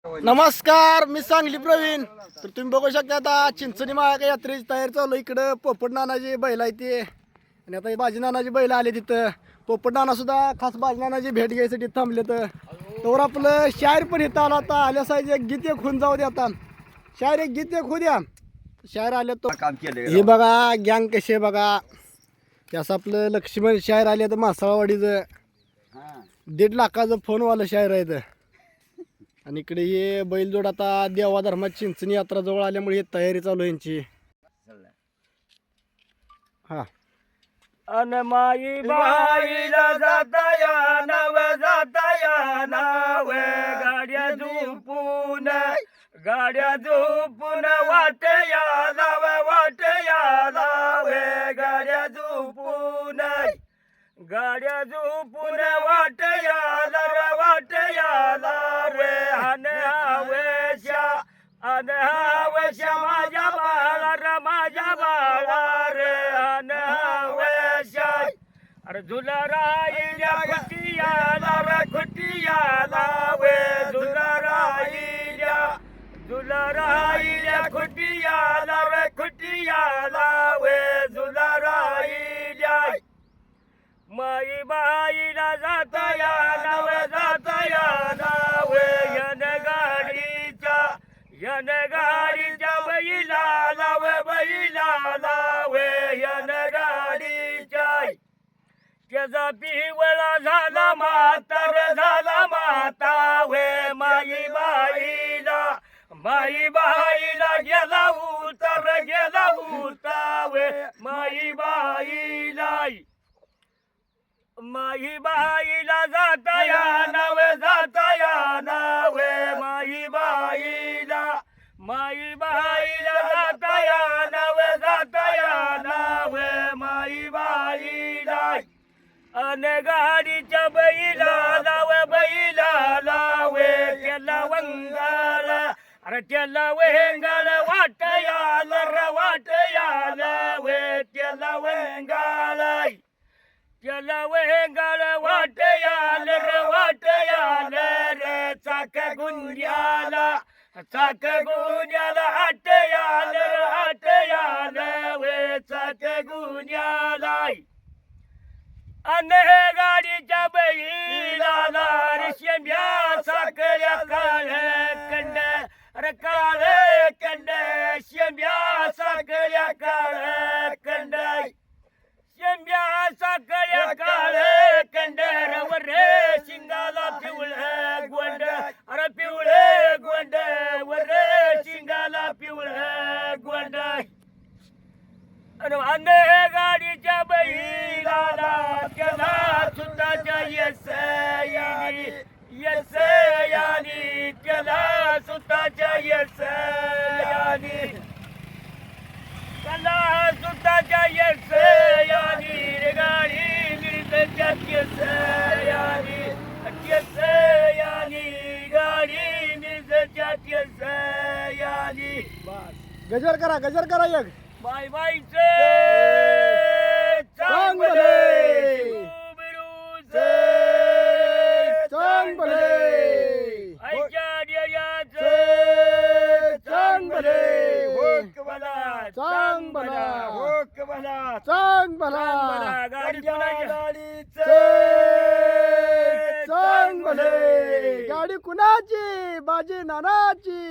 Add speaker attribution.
Speaker 1: नमस्कार, मी सांगली प्रवीण. तर तुम्ही बघू शकता आता चिंचणी महाराज यात्रेची तयारी चालू. इकडं पोपट नानाची बैल आहे ते, आणि आता बाजी नानाची बैल आले तिथं. पोपट नाना सुद्धा खास बाजी नानाची भेट घ्यायसाठी थांबले. तर आपलं शायर पण इथं आला. आता आल्या साईज एक गीत एक होऊन जाऊ द्या. आता शायर एक गीत एक होऊ द्या. शायर आले तो
Speaker 2: काम केलं
Speaker 1: हे बघा गँग कसे बघा. त्याचं आपलं लक्ष्मण शायर आले तर मासाळवाडीचं 1.5 लाखाचं फोनवालं शायर आहे इथं. आणि इकडे हे बैलजोड आता देवा धर्माची चिंचणी यात्रा जवळ आल्यामुळे हे तयारी चालू आहे यांची. हा
Speaker 3: अन माई बाईला जाताया नव गाड्या झोपून वाटया लावे गाड्या झोपून वाटया लावे अनहावेशा माझ्या बाळा रे अनहावेशा. अरे झुला राहिल्या खुटिया लावे झुला राहिल्या खुटिया लावे झुला राहिल्या. माई बाईला जाताया नावे यन गाडीच्या बैला लावे यन गाडीच्या. त्याचा पिवळा झाला माता वे माई बाईला गेला उतर वे माई बाईला जाताया नावे माई बाईला जाताया नावे माई बाईला. अन गाडीच्या बैला लावे त्याला वंगाल. अरे त्याला वेंगाल वाटया वे त्याला वेंगाल वाटया रे चाक गुंड्याला आटया वे चाक गुंड्याला. अन गाडीच्या बैलाला रेशम्या साखळ्या काळे कंड शेंब्या साखळ्या काळे कंड शेंब्या साखळ्या काळे कंडर रे शिंगाला पिवळे गोंड. अरे पिवळे गोंड रे शिंगाला पिवळे गोंड. अन गाडीच्या बैलाला त्याला सुद्धा यस यानी त्याला सुद्धा यस यानी त्याला सुद्धा यस यानी रे गाडी मिळते यस यानी गाडी मिळते यस यानी.
Speaker 1: गजर करा एक.
Speaker 3: बाय बायचे
Speaker 1: चांगले
Speaker 3: आईच्या डेऱ्याचे
Speaker 1: चांगले गाडी कुणाची बाजी नानाची.